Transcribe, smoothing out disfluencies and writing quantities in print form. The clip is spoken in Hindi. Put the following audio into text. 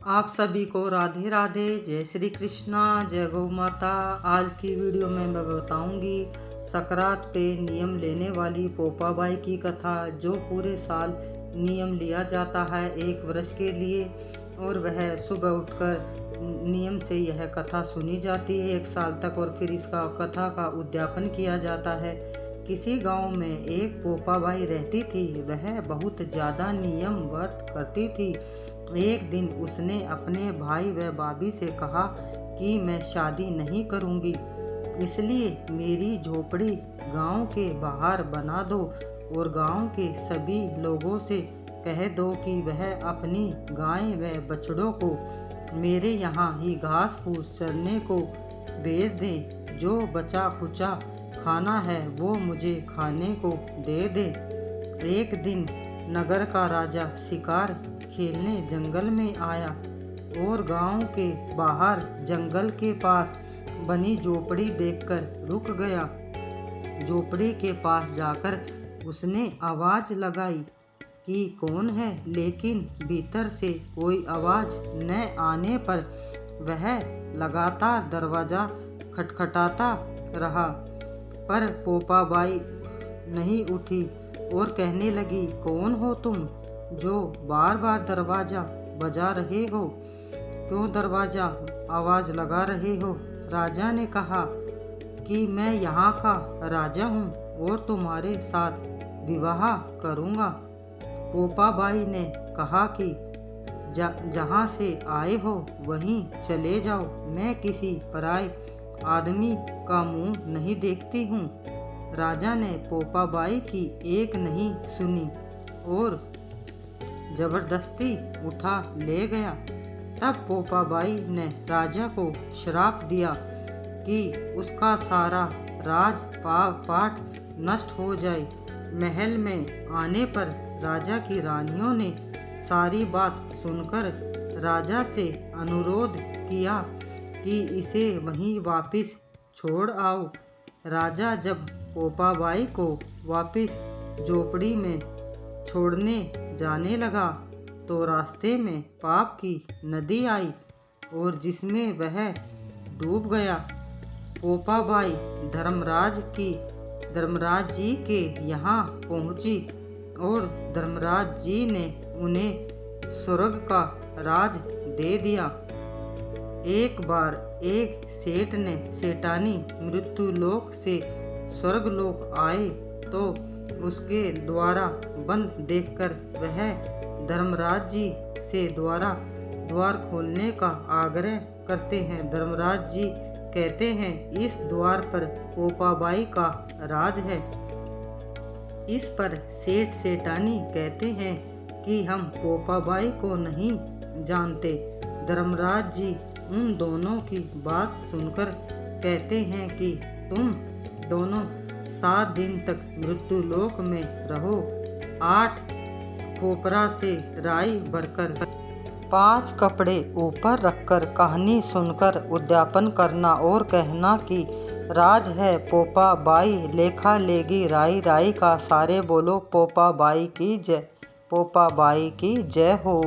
आप सभी को राधे राधे, जय श्री कृष्णा, जय गौ माता। आज की वीडियो में मैं बताऊंगी सकरात पे नियम लेने वाली पोपाबाई की कथा, जो पूरे साल नियम लिया जाता है 1 वर्ष के लिए, और वह सुबह उठकर नियम से यह कथा सुनी जाती है 1 साल तक, और फिर इसका कथा का उद्यापन किया जाता है। किसी गांव में एक पोपाबाई रहती थी। वह बहुत ज़्यादा नियम व्रत करती थी। एक दिन उसने अपने भाई व भाभी से कहा कि मैं शादी नहीं करूंगी, इसलिए मेरी झोपड़ी गांव के बाहर बना दो और गांव के सभी लोगों से कह दो कि वह अपनी गाय व बछड़ों को मेरे यहाँ ही घास फूस चरने को भेज दें। जो बचा खुचा खाना है वो मुझे खाने को दे दे। एक दिन नगर का राजा शिकार खेलने जंगल में आया और गांव के बाहर जंगल के पास बनी झोपड़ी देखकर रुक गया। झोपड़ी के पास जाकर उसने आवाज लगाई कि कौन है, लेकिन भीतर से कोई आवाज न आने पर वह लगातार दरवाजा खटखटाता रहा, पर पोपाबाई नहीं उठी और कहने लगी, कौन हो तुम जो बार बार दरवाजा बजा रहे हो? क्यों दरवाजा आवाज लगा रहे हो? राजा ने कहा कि मैं यहाँ का राजा हूँ और तुम्हारे साथ विवाह करूँगा। पोपाबाई ने कहा कि जहाँ से आए हो वहीं चले जाओ। मैं किसी पराये आदमी का मुंह नहीं देखती हूँ। राजा ने पोपाबाई की एक नहीं सुनी और जबरदस्ती उठा ले गया। तब पोपाबाई ने राजा को श्राप दिया कि उसका सारा राज पाट नष्ट हो जाए। महल में आने पर राजा की रानियों ने सारी बात सुनकर राजा से अनुरोध किया कि इसे वहीं वापस छोड़ आओ। राजा जब पोपाबाई को वापस झोपड़ी में छोड़ने जाने लगा तो रास्ते में पाप की नदी आई और जिसमें वह डूब गया। पोपाबाई धर्मराज जी के यहाँ पहुँची और धर्मराज जी ने उन्हें स्वर्ग का राज दे दिया। एक बार एक सेठ ने सेठानी मृत्युलोक से स्वर्गलोक आए तो उसके द्वारा बंद देखकर वह धर्मराज जी से द्वार खोलने का आग्रह करते हैं। धर्मराज जी कहते हैं, इस द्वार पर पोपाबाई का राज है। इस पर सेठ सेठानी कहते हैं कि हम पोपाबाई को नहीं जानते। धर्मराज जी उन दोनों की बात सुनकर कहते हैं कि तुम दोनों 7 दिन तक मृत्युलोक में रहो। 8 खोपरा से राई भरकर 5 कपड़े ऊपर रखकर कहानी सुनकर उद्यापन करना और कहना कि राज है पोपाबाई लेखा लेगी राई राई का। सारे बोलो पोपाबाई की जय। पोपाबाई की जय हो।